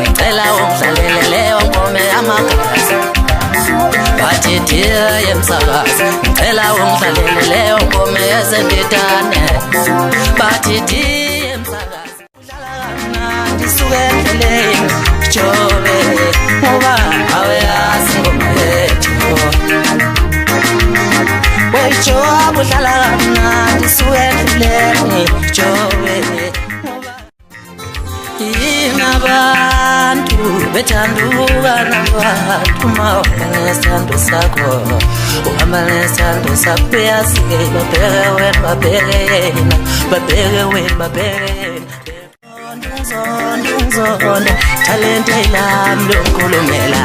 Ngicela ungidlalele wonke amagazi bathi dear yemsakazi ngicela ungidlalele wonke yesenditane bathi dear yemsakazi udlala kamnandi suke endleleni jobe ngoba awayazi ingoma yethu wejobe udlala kamnandi suke endleleni jobe abantu bethanduka nabantu mahamba nesando sakho uhamba nesando sakho uyasike babheke wena Nzondo talente lami lokukhulumela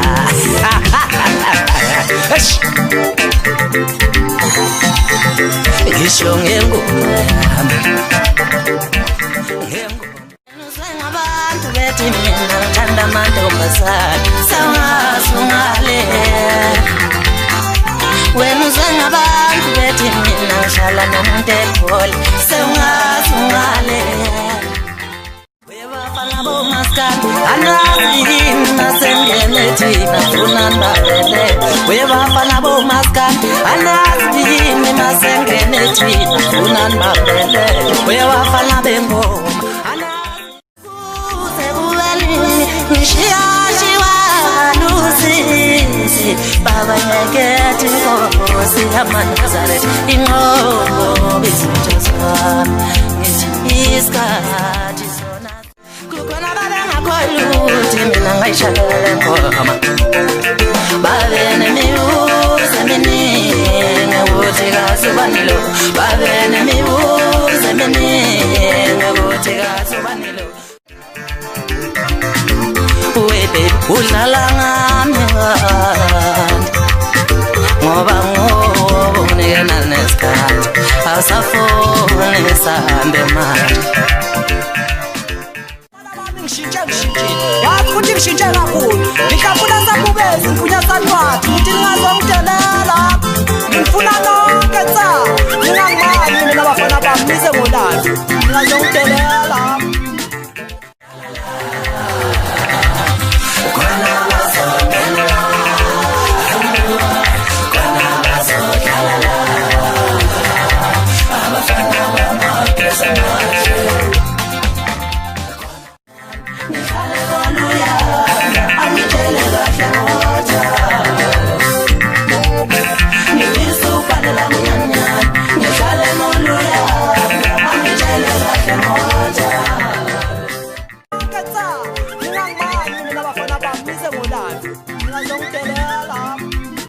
isho ngengoma yami abantu bethi mina ngithanda amantombazane sawasungale wena uzengabantu bethi mina ngihlala nomuntu eGoli sawasungale webafana bomaskandi angazi nasengene thina funandabele webafana bomaskandi angazi nasengene thina funandabele webafana bengoma Baba yaketi ngosi yamanazareth inqobo bizithosa ngithi isikhathi sona kukhona babengakholwa mina ngayishalela ngoma babe nemibuzo eminingi ukuthi kasubanilo babe nemibuzo eminingi ukuthi kasubanilo webe udlala ngami ngoba unikena nesikhathi awusafuni sihambe manje yazi ukuthi ngishintshe kakhulu ngihlafuna sakubeza imfunya sanwathi ukuthi ningazongitelela ngifuna lonke tsa ngingangimali mina abafana bami nize ngolala ningazongitelela